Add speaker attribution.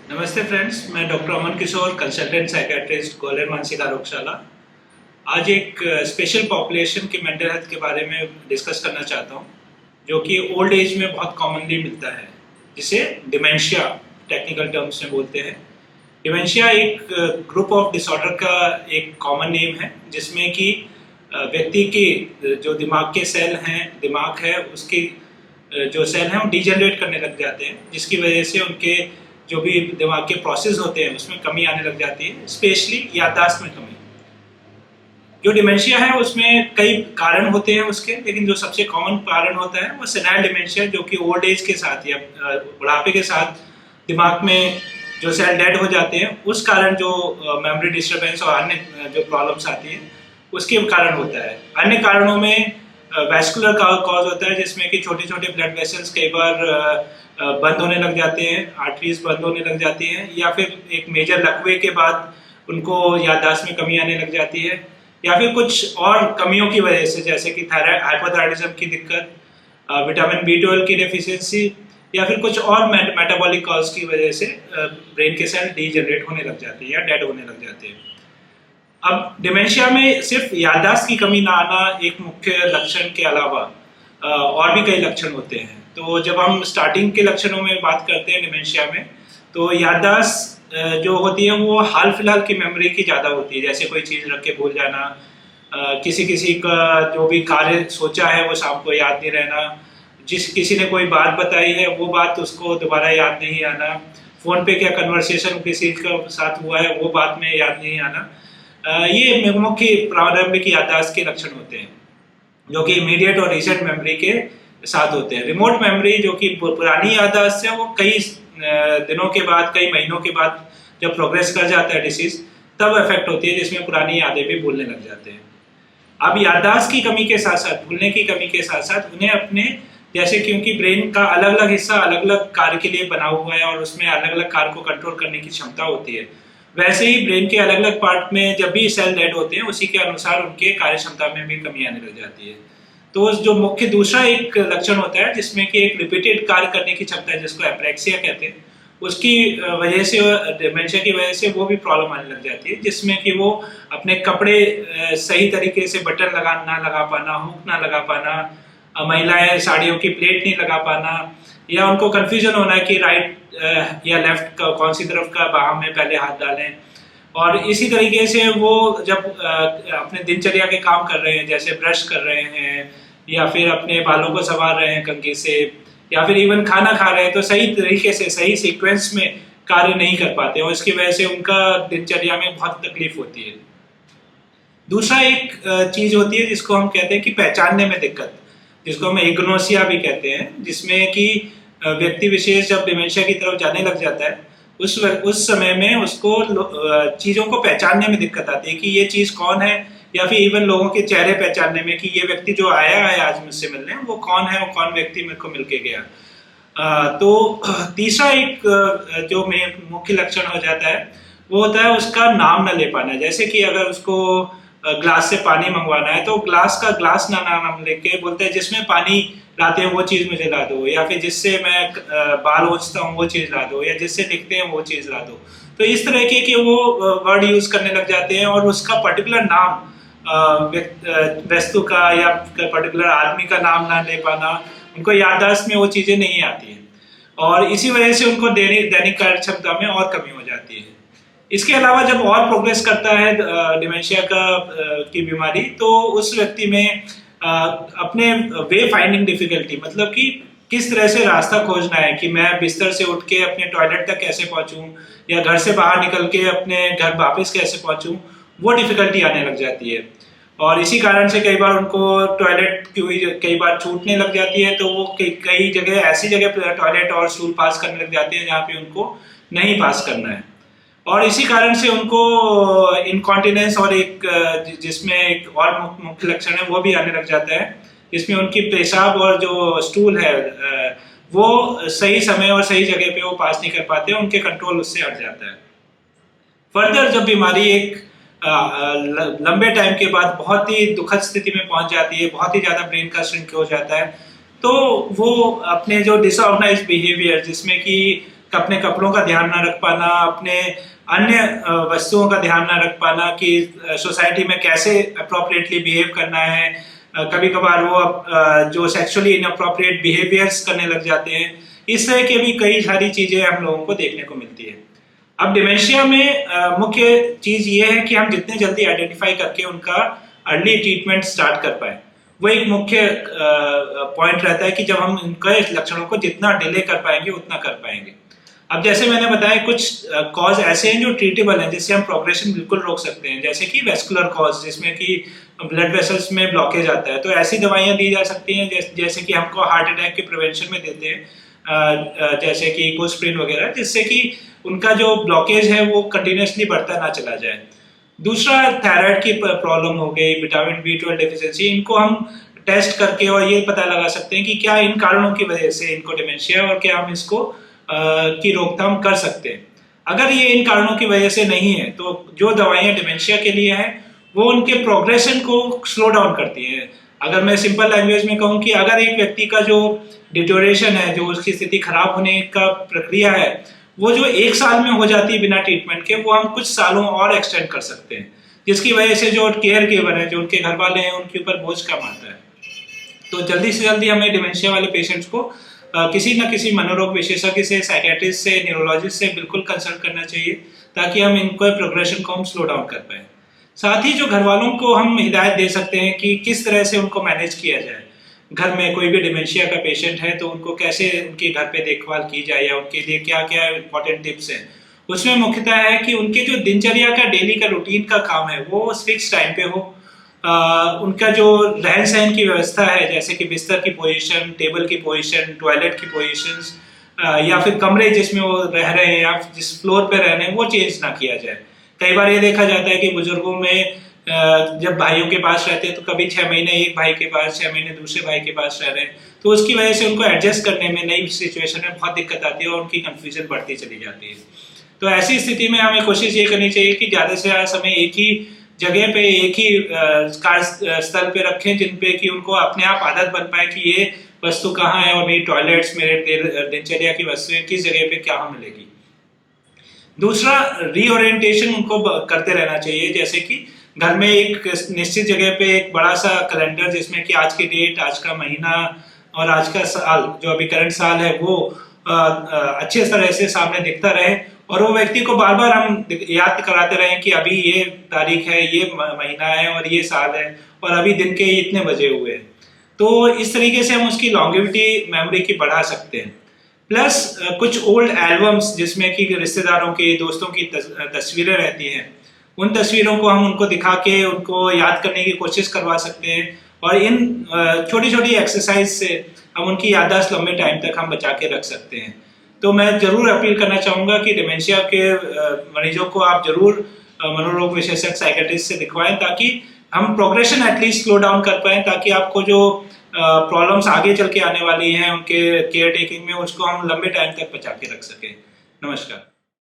Speaker 1: नमस्ते फ्रेंड्स, मैं डॉक्टर अमन किशोर, consultant psychiatrist, Gwalior मानसिक आरोग्यशाला। आज एक स्पेशल पॉपुलेशन के मेंटल हेल्थ के बारे में डिस्कस करना चाहता हूँ, जो कि ओल्ड एज में बहुत कॉमनली मिलता है, जिसे डिमेंशिया टेक्निकल टर्म्स में बोलते हैं। डिमेंशिया एक ग्रुप ऑफ डिसऑर्डर का एक कॉमन नेम है, जिसमें कि व्यक्ति के जो दिमाग के सेल हैं, दिमाग है उसके जो सेल हैं वो डिजेनरेट करने लग जाते हैं, जिसकी वजह से उनके जो भी दिमाग के प्रोसेस होते हैं उसमें कमी आने लग जाती है, स्पेशली याददाश्त में कमी। जो डिमेंशिया है उसमें कई कारण होते हैं उसके, लेकिन जो सबसे कॉमन कारण होता है वो सेनाइल डिमेंशिया, जो कि ओल्ड एज के साथ या बुढ़ापे के साथ दिमाग में जो सेल डेड हो जाते हैं उस कारण जो मेमोरी डिस्टर्बेंस और अन्य जो प्रॉब्लम्स आती हैं उसके कारण होता है। अन्य कारणों में वैस्कुलर कॉज होता है, जिसमें कि छोटे छोटे ब्लड वेसल्स कई बार बंद होने लग जाते हैं, आर्टरीज बंद होने लग जाती हैं, या फिर एक मेजर लकवे के बाद उनको याददाश्त में कमी आने लग जाती है, या फिर कुछ और कमियों की वजह से, जैसे कि थायराइड हाइपोथायराइडिज्म की दिक्कत, विटामिन B12 की डेफिशिएंसी, या फिर कुछ और मेटाबॉलिक कॉज की वजह से ब्रेन के सेल डीजनरेट होने लग जाते हैं या डेड होने लग जाते हैं। अब डिमेंशिया में सिर्फ याददाश्त की कमी ना आना एक मुख्य लक्षण के अलावा और भी कई लक्षण होते हैं। तो जब हम स्टार्टिंग के लक्षणों में बात करते हैं डिमेंशिया में, तो याददाश्त जो होती है वो हाल फिलहाल की मेमोरी की ज़्यादा होती है, जैसे कोई चीज़ रख के भूल जाना, किसी किसी का जो भी कार्य सोचा है वो शाम को याद नहीं रहना, किसी ने कोई बात बताई है वो बात उसको दोबारा याद नहीं आना, फ़ोन पे क्या कन्वर्सेशन किसी का साथ हुआ है वो बात में याद नहीं आना। ये मुख्य प्रारंभिक याददाश्त के लक्षण होते हैं, जो कि इमीडिएट और रिसेंट मेमोरी के साथ होते हैं। रिमोट मेमोरी, जो कि पुरानी याददाश्त है, वो कई दिनों के बाद, कई महीनों के बाद जब प्रोग्रेस कर जाता है डिसीज, तब इफेक्ट होती है, जिसमें पुरानी यादें भी भूलने लग जाते हैं। अब याददाश्त की कमी के साथ साथ, भूलने की कमी के साथ साथ, उन्हें अपने जैसे, क्योंकि ब्रेन का अलग अलग हिस्सा अलग अलग कार्य के लिए बना हुआ है और उसमें अलग अलग कार्य को कंट्रोल करने की क्षमता होती है, वैसे ही ब्रेन के अलग अलग पार्ट में जब भी सेल डेड होते हैं उसी के अनुसार उनके कार्य क्षमता में भी कमी आने लग जाती है। तो जो मुख्य दूसरा एक लक्षण होता है, जिसमें कि एक रिपीटेड कार्य करने की क्षमता है, जिसको एप्रेक्सिया कहते हैं, उसकी वजह से, डिमेंशिया की वजह से वो भी प्रॉब्लम आने लग जाती है, जिसमें कि वो अपने कपड़े सही तरीके से बटन ना लगा पाना, हुक ना लगा पाना, महिलाएं साड़ियों की प्लेट नहीं लगा पाना, या उनको कंफ्यूजन होना है कि राइट या लेफ्ट का कौन सी तरफ का बाह में पहले हाथ डालें। और इसी तरीके से वो जब अपने दिनचर्या के काम कर रहे हैं, जैसे ब्रश कर रहे हैं या फिर अपने बालों को संवार रहे हैं कंघी से, या फिर इवन खाना खा रहे हैं, तो सही तरीके से सही सीक्वेंस में कार्य नहीं कर पाते और इसकी वजह से उनका दिनचर्या में बहुत तकलीफ होती है। दूसरा एक चीज होती है जिसको हम कहते हैं कि पहचानने में दिक्कत, जिसको हम एग्नोसिया भी कहते हैं, जिसमें कि व्यक्ति विशेष जब डिमेंशिया की तरफ जाने लग जाता है उस समय में उसको चीज़ों को पहचानने में दिक्कत आती है कि ये चीज़ कौन है, या फिर इवन लोगों के चेहरे पहचानने में कि ये व्यक्ति जो आया है आज मुझसे मिलने, वो कौन है, वो कौन व्यक्ति मेरे को मिल के गया। तो तीसरा एक जो मुख्य लक्षण हो जाता है वो होता है उसका नाम न ले पाना। जैसे कि अगर उसको ग्लास से पानी मंगवाना है तो ग्लास का ग्लास ना नाम लेके बोलते हैं जिसमें पानी लाते हैं वो चीज़ मुझे ला दो, या फिर जिससे मैं बाल ओछता हूँ वो चीज़ ला दो, या जिससे लिखते हैं वो चीज़ ला दो। तो इस तरह के वो वर्ड यूज़ करने लग जाते हैं और उसका पर्टिकुलर नाम वस्तु का या पर्टिकुलर आदमी का नाम ना ले पाना, उनको याददाश्त में वो चीज़ें नहीं आती हैं और इसी वजह से उनको दैनिक कार्य क्षमता में और कमी हो जाती है। इसके अलावा जब और प्रोग्रेस करता है डिमेंशिया की बीमारी, तो उस व्यक्ति में अपने वे फाइंडिंग डिफिकल्टी, मतलब कि किस तरह से रास्ता खोजना है कि मैं बिस्तर से उठ के अपने टॉयलेट तक कैसे पहुंचूं या घर से बाहर निकल के अपने घर वापस कैसे पहुंचूं, वो डिफिकल्टी आने लग जाती है। और इसी कारण से कई बार उनको टॉयलेट की कई बार छूटने लग जाती है, तो वो कई जगह ऐसी जगह टॉयलेट और स्टूल पास करने लग जाते हैं जहाँ पे उनको नहीं पास करना है। और इसी कारण से उनको इनकॉन्टिनेंस और एक जिसमें एक और मुख्य लक्षण है वो भी आने लग जाता है, जिसमें उनकी पेशाब और जो स्टूल है वो सही समय और सही जगह पे वो पास नहीं कर पाते, उनके कंट्रोल उससे हट जाता है। फर्दर जब बीमारी एक लंबे टाइम के बाद बहुत ही दुखद स्थिति में पहुंच जाती है, बहुत ही ज़्यादा ब्रेन का श्रिंक हो जाता है, तो वो अपने जो डिसऑर्गेनाइज्ड बिहेवियर, जिसमें कि अपने कपड़ों का ध्यान ना रख पाना, अपने अन्य वस्तुओं का ध्यान ना रख पाना कि सोसाइटी में कैसे अप्रोप्रिएटली बिहेव करना है। कभी कभार वो जो सेक्सुअली इनअप्रोप्रिएट बिहेवियर्स करने लग जाते हैं। इस तरह की भी कई सारी चीजें हम लोगों को देखने को मिलती है। अब डिमेंशिया में मुख्य चीज ये है कि हम जितने जल्दी आइडेंटिफाई करके उनका अर्ली ट्रीटमेंट स्टार्ट कर पाए, वो एक मुख्य पॉइंट रहता है कि जब हम उनके लक्षणों को जितना डिले कर पाएंगे उतना कर पाएंगे। अब जैसे मैंने बताया कुछ कॉज ऐसे हैं जो ट्रीटेबल हैं, जिससे हम प्रोग्रेशन बिल्कुल रोक सकते हैं, जैसे कि वेस्कुलर कॉज जिसमें कि ब्लड वेसल्स में ब्लॉकेज आता है, तो ऐसी दवाइयां दी जा सकती हैं जैसे कि हमको हार्ट अटैक के प्रिवेंशन में देते हैं, जैसे कि इकोस्प्रिन वगैरह, जिससे कि उनका जो ब्लॉकेज है वो कंटिन्यूसली बढ़ता ना चला जाए। दूसरा थायराइड की प्रॉब्लम हो गई, विटामिन B12 डेफिशिएंसी, इनको हम टेस्ट करके और ये पता लगा सकते हैं कि क्या इन कारणों की वजह से इनको डिमेंशिया और क्या हम इसको की रोकथाम कर सकते हैं। अगर ये इन कारणों की वजह से नहीं है तो जो दवाइयां डिमेंशिया के लिए हैं वो उनके प्रोग्रेशन को स्लो डाउन करती हैं। अगर मैं सिंपल लैंग्वेज में कहूँ कि अगर एक व्यक्ति का जो डिटोरेशन है, जो उसकी स्थिति खराब होने का प्रक्रिया है, वो जो 1 साल में हो जाती है बिना ट्रीटमेंट के, वो हम कुछ सालों और एक्सटेंड कर सकते हैं, जिसकी वजह से जो केयर गिवर है, जो उनके घर वाले हैं, उनके ऊपर बोझ कम आता है। तो जल्दी से जल्दी हमें डिमेंशिया वाले पेशेंट्स को किसी न किसी मनोरोग विशेषज्ञ से, साइकेट्रिस्ट से, न्यूरोलॉजिस्ट से बिल्कुल कंसल्ट करना चाहिए, ताकि हम इनको प्रोग्रेशन को हम स्लो डाउन कर पाए। साथ ही जो घर वालों को हम हिदायत दे सकते हैं कि किस तरह से उनको मैनेज किया जाए। घर में कोई भी डिमेंशिया का पेशेंट है तो उनको कैसे उनके घर पे देखभाल की जाए, या उनके लिए क्या क्या इंपॉर्टेंट टिप्स हैं। उसमें मुख्यतः है कि उनके जो दिनचर्या का, डेली का रूटीन का काम है, वो फिक्स टाइम पे हो। उनका जो रहन सहन की व्यवस्था है, जैसे कि बिस्तर की पोजीशन, टेबल की पोजीशन, टॉयलेट की पोजीशंस, या फिर कमरे जिसमें वो रह रहे हैं या जिस फ्लोर पे रह रहे हैं, वो चेंज ना किया जाए। कई बार ये देखा जाता है कि बुजुर्गों में जब भाइयों के पास रहते हैं तो कभी 6 महीने एक भाई के पास, 6 महीने दूसरे भाई के पास रह रहे हैं, तो उसकी वजह से उनको एडजस्ट करने में, नई सिचुएशन में बहुत दिक्कत आती है और उनकी कंफ्यूजन बढ़ती चली जाती है। तो ऐसी स्थिति में हमें कोशिश ये करनी चाहिए कि ज़्यादा से ज़्यादा समय एक ही जगह पे, एक ही कार्यस्थल पे रखें, जिन पे कि उनको अपने आप आदत बन पाए कि ये वस्तु कहाँ है और मेरी टॉयलेट्स, मेरे दिनचर्या की वस्तुएं किस जगह पे क्या मिलेगी। दूसरा, रीओरिएंटेशन उनको करते रहना चाहिए, जैसे कि घर में एक निश्चित जगह पे एक बड़ा सा कैलेंडर, जिसमें कि आज की डेट, आज का महीना और आज का साल, जो अभी करंट साल है, वो अच्छे तरह से सामने दिखता रहे, और वो व्यक्ति को बार बार हम याद कराते रहें कि अभी ये तारीख है, ये महीना है और ये साल है, और अभी दिन के इतने बजे हुए हैं। तो इस तरीके से हम उसकी लॉन्गेविटी मेमोरी की बढ़ा सकते हैं। प्लस कुछ ओल्ड एल्बम्स, जिसमें कि रिश्तेदारों की, दोस्तों की तस्वीरें रहती हैं, उन तस्वीरों को हम उनको दिखा के उनको याद करने की कोशिश करवा सकते हैं, और इन छोटी छोटी एक्सरसाइज से हम उनकी याददाश्त लंबे टाइम तक हम बचा के रख सकते हैं। तो मैं जरूर अपील करना चाहूँगा कि डिमेंशिया के मरीजों को आप जरूर मनोरोग विशेषज्ञ, साइकेट्रिस्ट से दिखवाएं, ताकि हम प्रोग्रेशन एटलीस्ट स्लो डाउन कर पाएं, ताकि आपको जो प्रॉब्लम्स आगे चल के आने वाली हैं उनके केयर टेकिंग में, उसको हम लंबे टाइम तक बचा के रख सकें। नमस्कार।